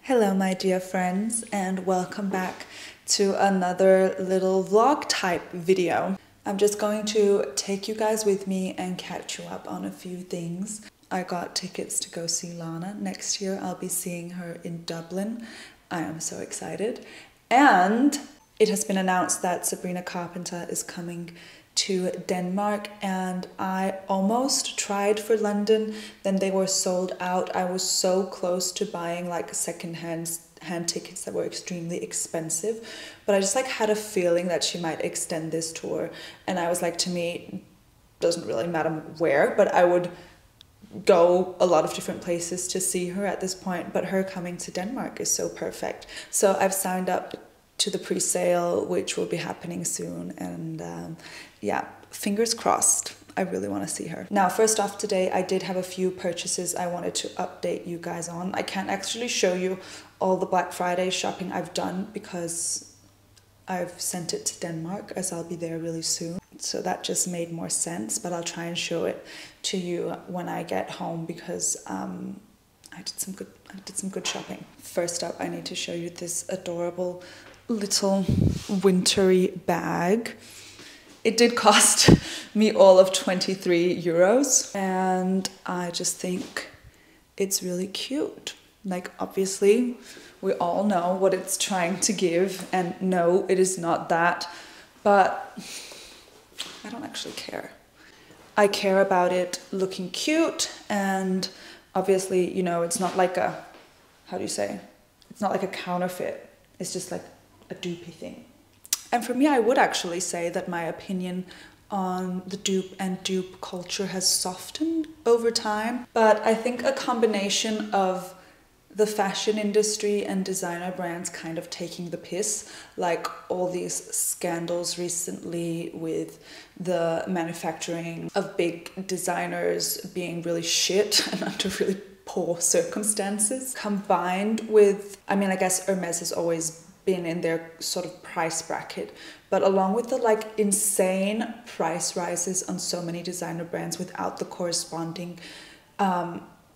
Hello my dear friends, and welcome back to another little vlog type video. I'm just going to take you guys with me and catch you up on a few things. I got tickets to go see Lana next year. I'll be seeing her in Dublin. I am so excited. And it has been announced that Sabrina Carpenter is coming to Denmark, and I almost tried for London, then they were sold out. I was so close to buying like second-hand tickets that were extremely expensive, but I just like had a feeling that she might extend this tour, and I was like, to me, doesn't really matter where, but I would go a lot of different places to see her at this point, but her coming to Denmark is so perfect. So I've signed up to the pre-sale, which will be happening soon, and yeah, fingers crossed. I really want to see her. Now, first off, today I did have a few purchases I wanted to update you guys on. I can't actually show you all the Black Friday shopping I've done because I've sent it to Denmark, as I'll be there really soon. So that just made more sense, but I'll try and show it to you when I get home because I did some good shopping. First up, I need to show you this adorable little wintry bag. It did cost me all of 23 euros, and I just think it's really cute. Like, obviously, we all know what it's trying to give, and no, it is not that, but I don't actually care. I care about it looking cute, and obviously, you know, it's not like a, how do you say? It's not like a counterfeit. It's just like a dupey thing. And for me, I would actually say that my opinion on the dupe and dupe culture has softened over time. But I think a combination of the fashion industry and designer brands kind of taking the piss, like all these scandals recently with the manufacturing of big designers being really shit and under really poor circumstances, combined with, I mean, I guess Hermes has always been in their sort of price bracket, but along with the like insane price rises on so many designer brands without the corresponding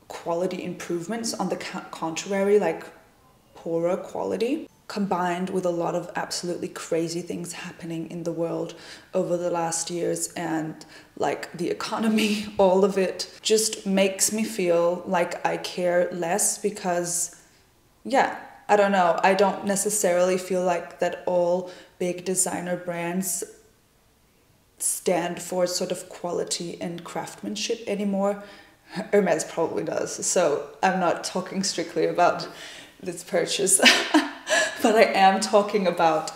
quality improvements, on the contrary, like poorer quality, combined with a lot of absolutely crazy things happening in the world over the last years, and like the economy, all of it just makes me feel like I care less because, yeah, I don't know, I don't necessarily feel like that all big designer brands stand for sort of quality and craftsmanship anymore. Hermes probably does, so I'm not talking strictly about this purchase, but I am talking about,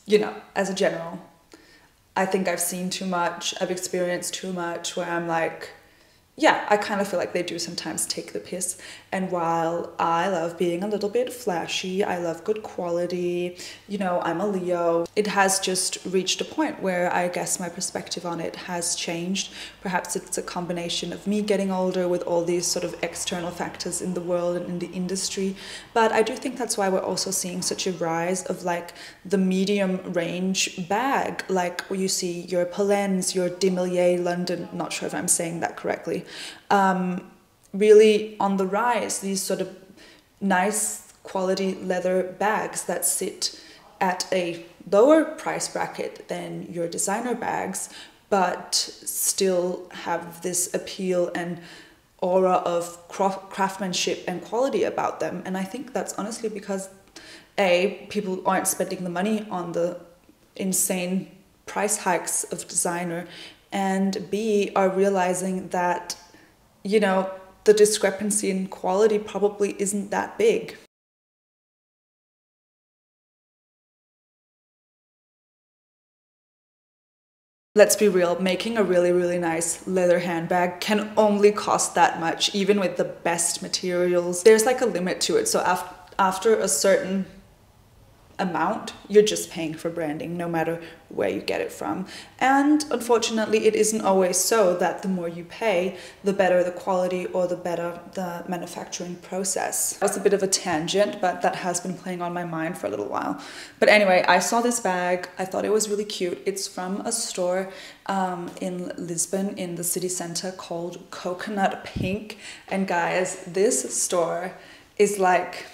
you know, as a general. I think I've seen too much, I've experienced too much where I'm like, yeah, I kind of feel like they do sometimes take the piss. And while I love being a little bit flashy, I love good quality, you know, I'm a Leo, it has just reached a point where I guess my perspective on it has changed. Perhaps it's a combination of me getting older with all these sort of external factors in the world and in the industry. But I do think that's why we're also seeing such a rise of like the medium range bag, like where you see your Polens, your Demilier London, not sure if I'm saying that correctly, really on the rise, these sort of nice quality leather bags that sit at a lower price bracket than your designer bags, but still have this appeal and aura of craftsmanship and quality about them. And I think that's honestly because A, people aren't spending the money on the insane price hikes of designer, and B, are realizing that, you know, the discrepancy in quality probably isn't that big. Let's be real, making a really, really nice leather handbag can only cost that much, even with the best materials. There's like a limit to it. So after a certain amount, you're just paying for branding, no matter where you get it from. And unfortunately, it isn't always so that the more you pay, the better the quality or the better the manufacturing process. That's a bit of a tangent, but that has been playing on my mind for a little while. But anyway, I saw this bag. I thought it was really cute. It's from a store in Lisbon, in the city center, called Coconut Pink. And guys, this store is like,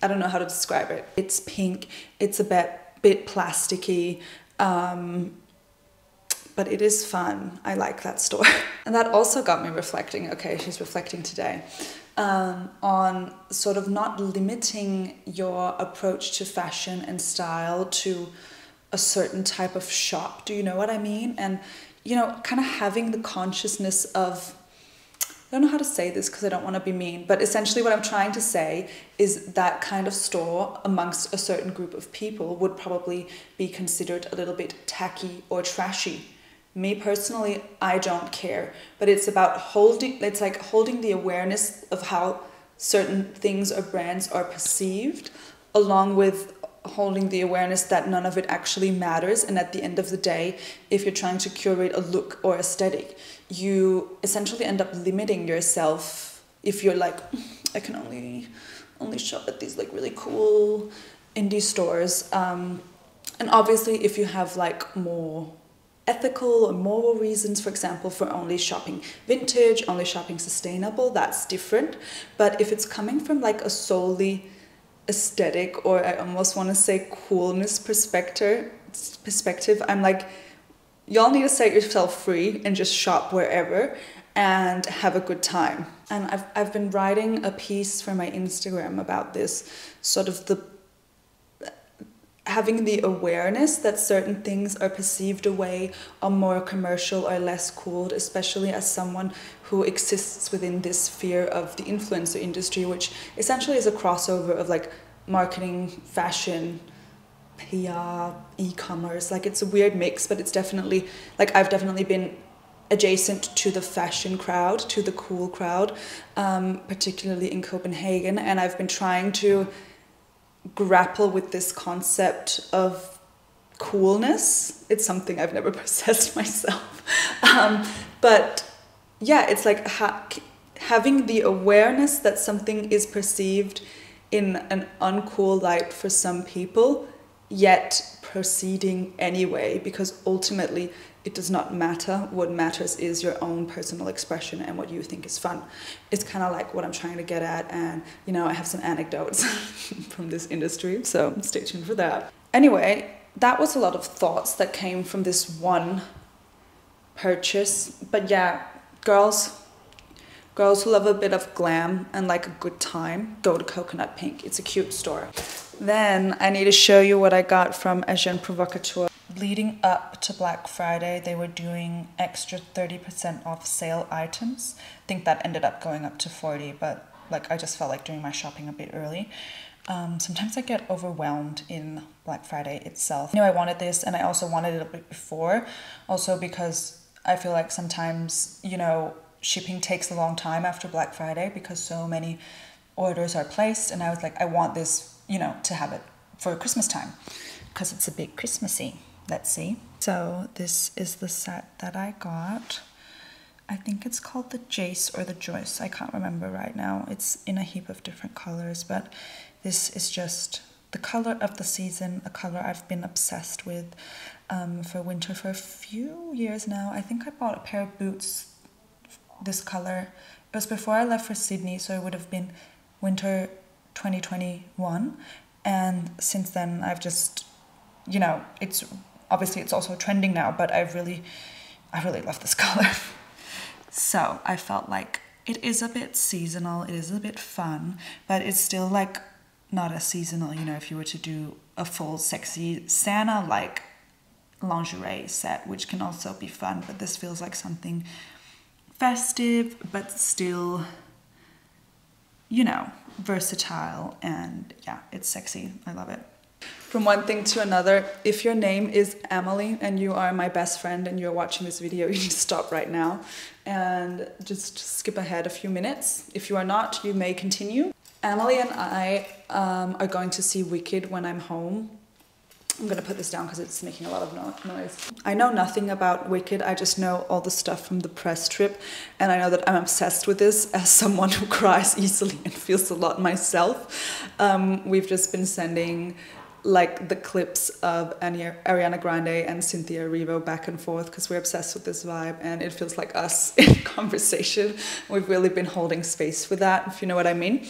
I don't know how to describe it. It's pink, it's a bit plasticky, but it is fun. I like that store. And that also got me reflecting, okay, she's reflecting today, on sort of not limiting your approach to fashion and style to a certain type of shop. Do you know what I mean? And, you know, kind of having the consciousness of, I don't know how to say this because I don't want to be mean, but essentially what I'm trying to say is that kind of store amongst a certain group of people would probably be considered a little bit tacky or trashy. Me personally, I don't care, but it's about holding the awareness of how certain things or brands are perceived, along with holding the awareness that none of it actually matters. And at the end of the day, if you're trying to curate a look or aesthetic, you essentially end up limiting yourself if you're like, I can only shop at these like really cool indie stores. And obviously if you have like more ethical or moral reasons, for example, for only shopping vintage, only shopping sustainable, that's different. But if it's coming from like a solely aesthetic, or I almost want to say coolness perspective, I'm like, y'all need to set yourself free and just shop wherever and have a good time. And I've been writing a piece for my Instagram about this, sort of the having the awareness that certain things are perceived away, are more commercial or less cool, especially as someone who exists within this sphere of the influencer industry, which essentially is a crossover of like marketing, fashion, PR, e-commerce. Like it's a weird mix, but it's definitely like I've definitely been adjacent to the fashion crowd, to the cool crowd, particularly in Copenhagen, and I've been trying to grapple with this concept of coolness. It's something I've never possessed myself, but yeah, it's like having the awareness that something is perceived in an uncool light for some people, yet proceeding anyway, because ultimately it does not matter. What matters is your own personal expression and what you think is fun. It's kind of like what I'm trying to get at, and you know, I have some anecdotes from this industry, so stay tuned for that. Anyway, that was a lot of thoughts that came from this one purchase. But yeah, girls who love a bit of glam and like a good time, go to Coconut Pink. It's a cute store. Then I need to show you what I got from Agent Provocateur. Leading up to Black Friday, they were doing extra 30% off sale items. I think that ended up going up to 40, but like I just felt like doing my shopping a bit early. Sometimes I get overwhelmed in Black Friday itself. I knew I wanted this, and I also wanted it a bit before, also because I feel like sometimes, you know, shipping takes a long time after Black Friday because so many orders are placed, and I was like, I want this, you know, to have it for Christmas time because it's a bit Christmassy. Let's see. So this is the set that I got. I think it's called the Jace or the Joyce. I can't remember right now. It's in a heap of different colors, but this is just the color of the season, a color I've been obsessed with for winter for a few years now. I think I bought a pair of boots this color. It was before I left for Sydney, so it would have been winter 2021. And since then, I've just, you know, it's obviously it's also trending now, but I really love this color. So I felt like it is a bit seasonal, it is a bit fun, but it's still like not as seasonal, you know, if you were to do a full sexy Santa-like lingerie set, which can also be fun, but this feels like something festive, but still, you know, versatile, and yeah, it's sexy. I love it. From one thing to another, if your name is Emily and you are my best friend and you're watching this video, you need to stop right now and just skip ahead a few minutes. If you are not, you may continue. Emily and I are going to see Wicked when I'm home. I'm gonna put this down because it's making a lot of noise. I know nothing about Wicked, I just know all the stuff from the press trip, and I know that I'm obsessed with this as someone who cries easily and feels a lot myself. We've just been sending like the clips of Ariana Grande and Cynthia Erivo back and forth because we're obsessed with this vibe, and it feels like us in conversation. We've really been holding space for that, if you know what I mean.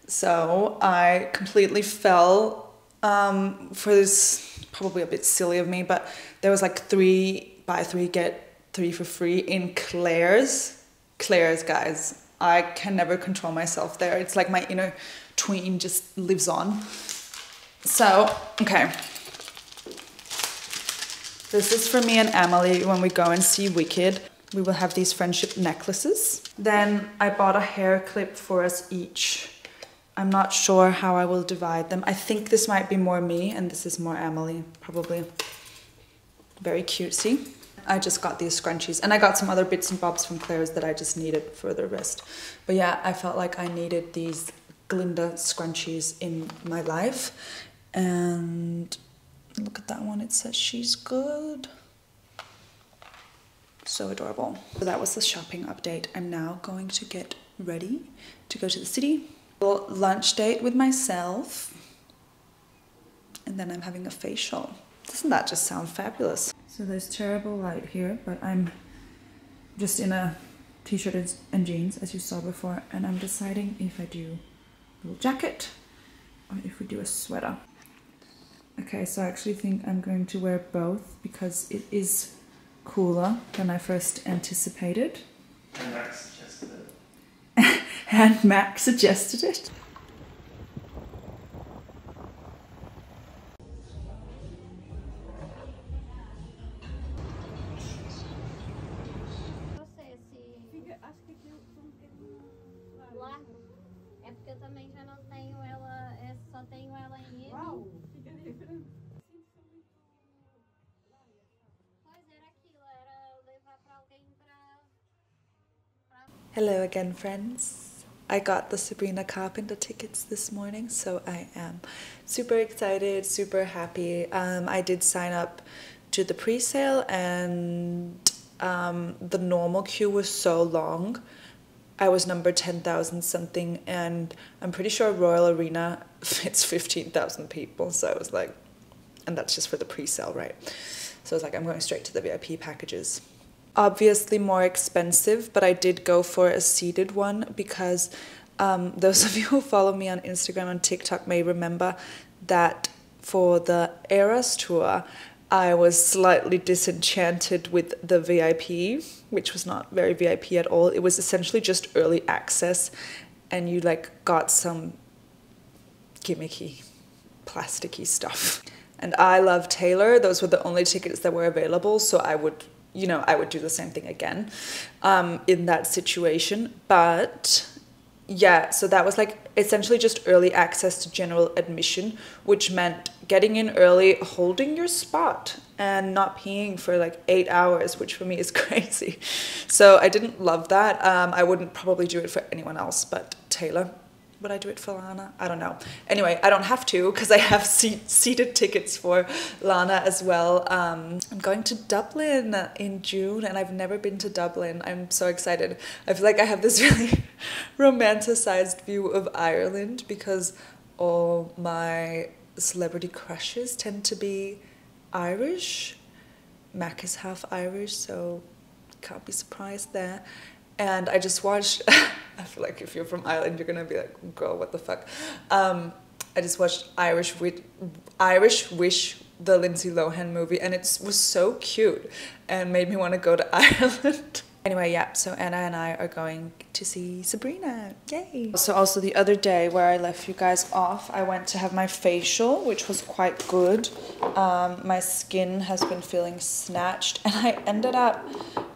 So I completely fell for this, probably a bit silly of me, but there was like 3 buy 3 get 3 for free in Claire's. Claire's, guys. I can never control myself there. It's like my inner tween just lives on. So, okay. This is for me and Emily when we go and see Wicked. We will have these friendship necklaces. Then I bought a hair clip for us each. I'm not sure how I will divide them. I think this might be more me and this is more Emily, probably. Very cutesy. I just got these scrunchies and I got some other bits and bobs from Claire's that I just needed for the rest. But yeah, I felt like I needed these Glinda scrunchies in my life. And look at that one, it says she's good. So adorable. So that was the shopping update. I'm now going to get ready to go to the city. Lunch date with myself. And then I'm having a facial. Doesn't that just sound fabulous? So there's terrible light here, but I'm just in a t-shirt and jeans, as you saw before, and I'm deciding if I do a little jacket or if we do a sweater. Okay, so I actually think I'm going to wear both because it is cooler than I first anticipated. And Max suggested it. And Max suggested it. É porque eu também já não tenho ela, só tenho ela em ele. Uau, fica diferente. Pois era aquilo, era levar para alguém para... Hello again, friends. I got the Sabrina Carpenter tickets this morning, so I am super excited, super happy. I did sign up to the pre-sale and the normal queue was so long. I was number 10,000 something, and I'm pretty sure Royal Arena fits 15,000 people. So I was like, and that's just for the pre-sale, right? So I was like, I'm going straight to the VIP packages. Obviously more expensive, but I did go for a seated one because those of you who follow me on Instagram and TikTok may remember that for the Eras tour, I was slightly disenchanted with the VIP, which was not very VIP at all. It was essentially just early access, and you like got some gimmicky, plasticky stuff. And I love Taylor. Those were the only tickets that were available, so I would, you know, I would do the same thing again in that situation. But yeah, so that was like essentially just early access to general admission, which meant getting in early, holding your spot, and not peeing for like 8 hours, which for me is crazy. So I didn't love that. I wouldn't probably do it for anyone else but Taylor. Would I do it for Lana? I don't know. Anyway, I don't have to because I have seated tickets for Lana as well. I'm going to Dublin in June and I've never been to Dublin. I'm so excited. I feel like I have this really romanticized view of Ireland because all my celebrity crushes tend to be Irish. Mac is half Irish, so can't be surprised there. And I just watched, I feel like if you're from Ireland, you're gonna be like, girl, what the fuck? I just watched Irish Wish, the Lindsay Lohan movie, and it was so cute and made me want to go to Ireland. Anyway, yeah, so Anna and I are going to see Sabrina, yay! So also the other day where I left you guys off, I went to have my facial, which was quite good. My skin has been feeling snatched, and I ended up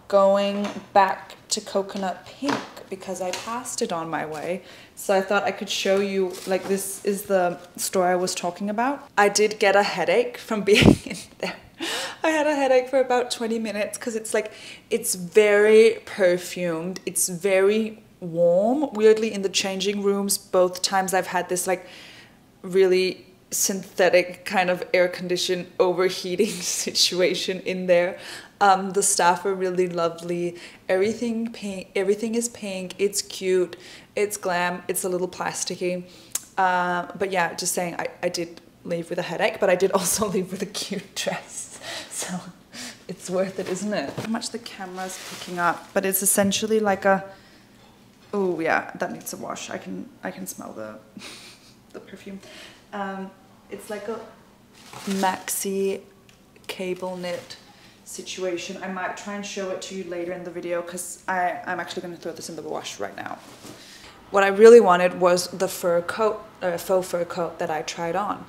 going back to Coconut Pink because I passed it on my way. So I thought I could show you, like this is the store I was talking about. I did get a headache from being in there. I had a headache for about 20 minutes because it's like, it's very perfumed. It's very warm. Weirdly in the changing rooms, both times I've had this like really synthetic kind of air conditioned overheating situation in there. The staff are really lovely. Everything is pink. It's cute. It's glam. It's a little plasticky. But yeah, just saying, I did leave with a headache, but I did also leave with a cute dress. So it's worth it, isn't it? How much the camera's picking up, but it's essentially like a Oh yeah, that needs a wash. I can smell the perfume. It's like a maxi cable knit situation. I might try and show it to you later in the video because I'm actually going to throw this in the wash right now. What I really wanted was the fur coat, faux fur coat that I tried on,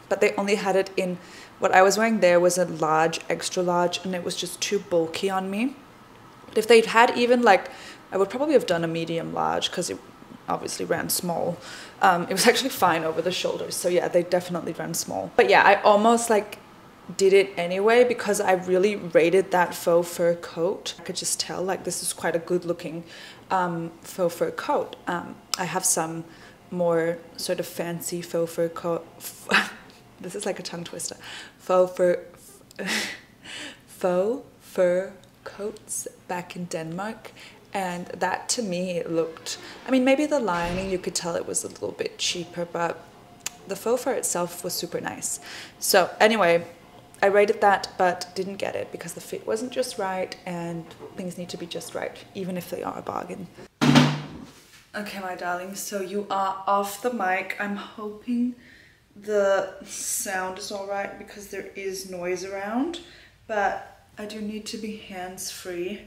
but they only had it in, what I was wearing there was a large, extra large, and it was just too bulky on me. But if they'd had even like, I would probably have done a medium large because it obviously ran small. It was actually fine over the shoulders, so yeah, they definitely ran small. But yeah, I almost like did it anyway because I really rated that faux fur coat. I could just tell like this is quite a good looking faux fur coat. I have some more sort of fancy faux fur coat. This is like a tongue twister. Faux fur coats back in Denmark, and that to me looked, I mean, maybe the lining you could tell it was a little bit cheaper, but the faux fur itself was super nice. So anyway, I rated that but didn't get it because the fit wasn't just right, and things need to be just right even if they are a bargain. Okay, my darling, so you are off the mic. I'm hoping the sound is all right because there is noise around, but I do need to be hands-free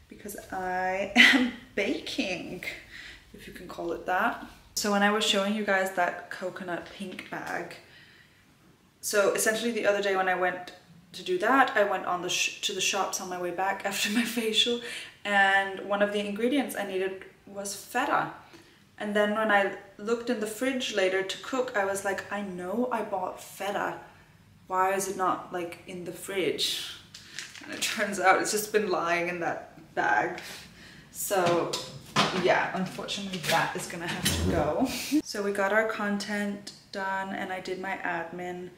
because I am baking, if you can call it that. So when I was showing you guys that coconut pink bag, so essentially the other day when I went to do that, I went on to the shops on my way back after my facial, and one of the ingredients I needed was feta. And then when I looked in the fridge later to cook, I was like, I know I bought feta. Why is it not like in the fridge? And it turns out it's just been lying in that bag. So yeah, unfortunately that is gonna have to go. So we got our content done and I did my admin.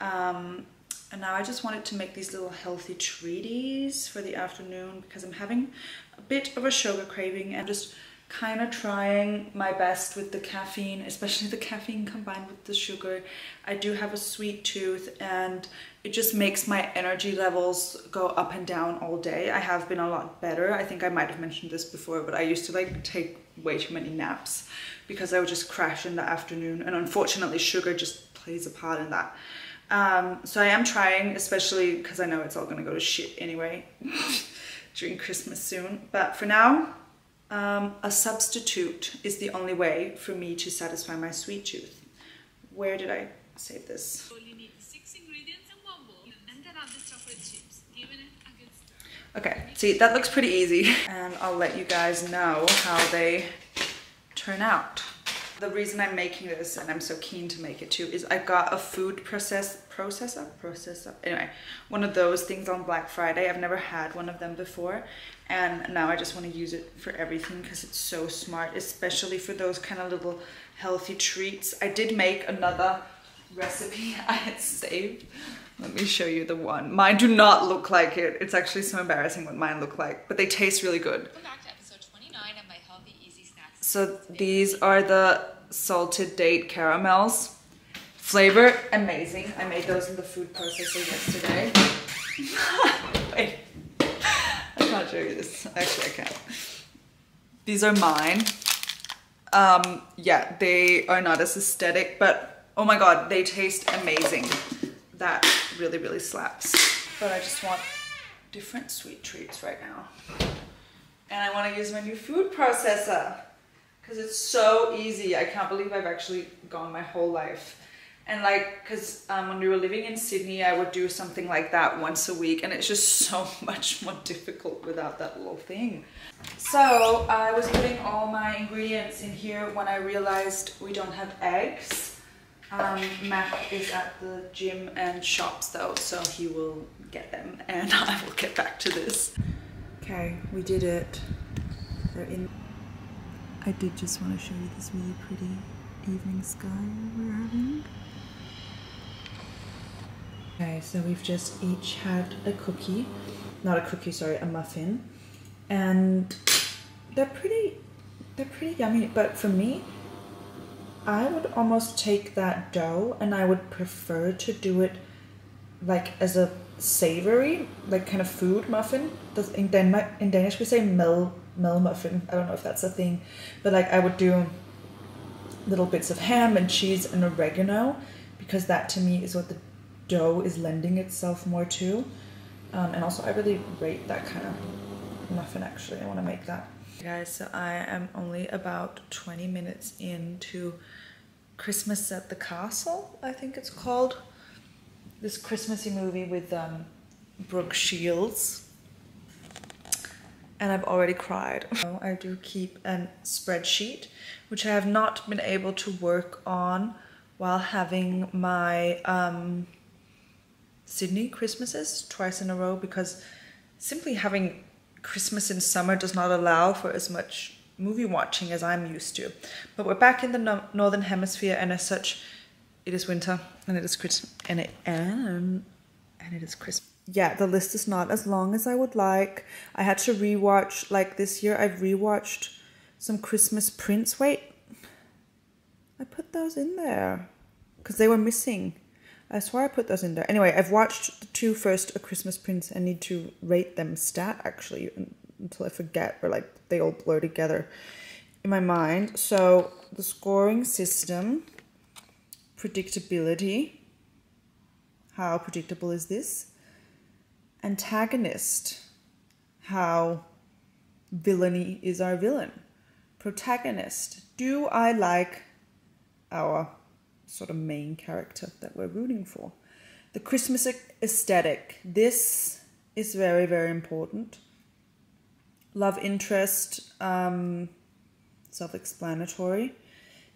And now I just wanted to make these little healthy treaties for the afternoon because I'm having a bit of a sugar craving and just kind of trying my best with the caffeine, especially the caffeine combined with the sugar. I do have a sweet tooth and it just makes my energy levels go up and down all day. I have been a lot better. I think I might have mentioned this before, but I used to like take way too many naps because I would just crash in the afternoon, and unfortunately sugar just plays a part in that. So I am trying, especially because I know it's all gonna go to shit anyway during Christmas soon. But for now, a substitute is the only way for me to satisfy my sweet tooth. Where did I save this? You need 6 ingredients and 1 bowl, and then add the chocolate chips, giving it a good stir. Okay, see, that looks pretty easy, and I'll let you guys know how they turn out. The reason I'm making this, and I'm so keen to make it too, is I got a food processor, anyway, one of those things on Black Friday. I've never had one of them before, and now I just want to use it for everything because it's so smart, especially for those kind of little healthy treats. I did make another recipe I had saved. Let me show you the one. Mine do not look like it. It's actually so embarrassing what mine look like, but they taste really good. Welcome back to episode 29 of my Healthy Easy Snacks. So these are the salted date caramels. Flavor amazing. I made those in the food processor yesterday. Wait, I can't show you this. Actually, I can't. These are mine. Yeah, they are not as aesthetic, but oh my god, they taste amazing. That really, really slaps. But I just want different sweet treats right now. And I want to use my new food processor because it's so easy. I can't believe I've actually gone my whole life. And like, because when we were living in Sydney, I would do something like that once a week, and it's just so much more difficult without that little thing. So I was putting all my ingredients in here when I realized we don't have eggs. Mac is at the gym and shops though, so he will get them and I will get back to this. Okay, we did it. They're in. I did just want to show you this really pretty evening sky we're having. Okay, so we've just each had a cookie, not a cookie, sorry, a muffin, and they're pretty yummy. But for me, I would almost take that dough and I would prefer to do it like as a savory, like kind of food muffin. In Danish we say muffin. I don't know if that's a thing, but like I would do little bits of ham and cheese and oregano, because that to me is what the dough is lending itself more to. And also I really rate that kind of muffin actually. I want to make that. Guys, so I am only about 20 minutes into Christmas at the Castle, I think it's called. This Christmassy movie with Brooke Shields. And I've already cried. I do keep a spreadsheet, which I have not been able to work on while having my Sydney Christmases twice in a row, because simply having Christmas in summer does not allow for as much movie watching as I'm used to. But we're back in the Northern Hemisphere, and as such, it is winter and it is Christmas, and it is Christmas. Yeah, the list is not as long as I would like. I had to rewatch, like this year I've rewatched some Christmas Prince. Wait, I put those in there because they were missing. I swear I put those in there. Anyway, I've watched the two first A Christmas Prince and need to rate them stat actually until I forget, or like they all blur together in my mind. So the scoring system, predictability, how predictable is this? Antagonist, how villainy is our villain? Protagonist, do I like our sort of main character that we're rooting for? The Christmas aesthetic, this is very, very important. Love interest, self-explanatory.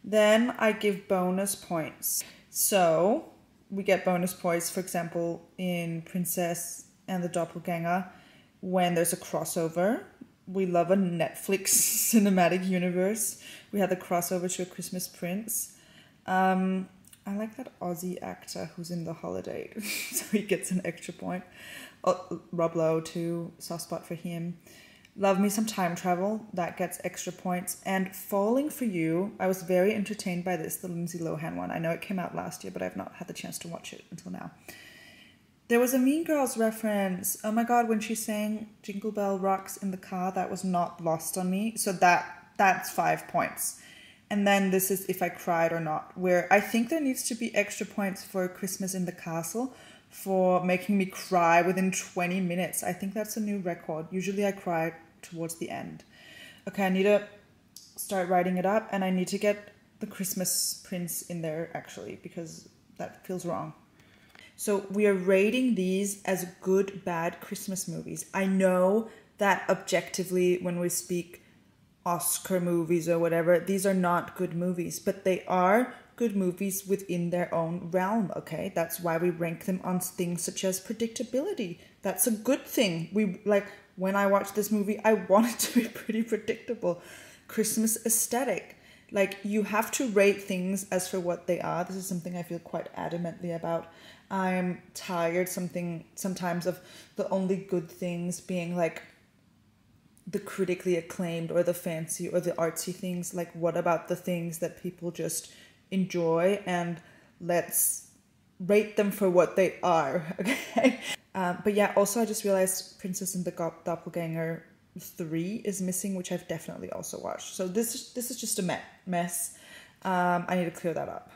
Then I give bonus points. So we get bonus points, for example, in Princess and the Doppelganger, when there's a crossover. We love a Netflix cinematic universe. We had the crossover to A Christmas Prince. I like that Aussie actor who's in The Holiday, so he gets an extra point. Rob Lowe too, soft spot for him. Love me some time travel, that gets extra points. And Falling for You, I was very entertained by this, the Lindsay Lohan one. I know it came out last year, but I've not had the chance to watch it until now. There was a Mean Girls reference. Oh my god, when she sang Jingle Bell Rocks in the car, that was not lost on me. So that's 5 points. And then this is If I Cried or Not, where I think there needs to be extra points for Christmas in the Castle for making me cry within 20 minutes. I think that's a new record. Usually I cry towards the end. Okay, I need to start writing it up, and I need to get the Christmas Prince in there actually, because that feels wrong. So we are rating these as good, bad Christmas movies. I know that objectively, when we speak Oscar movies or whatever, these are not good movies, but they are good movies within their own realm, okay? That's why we rank them on things such as predictability. That's a good thing. When I watched this movie, I want it to be pretty predictable. Christmas aesthetic. Like, you have to rate things as for what they are. This is something I feel quite adamantly about. I'm tired sometimes of the only good things being like the critically acclaimed or the fancy or the artsy things. Like, what about the things that people just enjoy, and let's rate them for what they are, okay? But yeah, also I just realized Princess and the Doppelganger 3 is missing, which I've definitely also watched. So this is just a mess. I need to clear that up.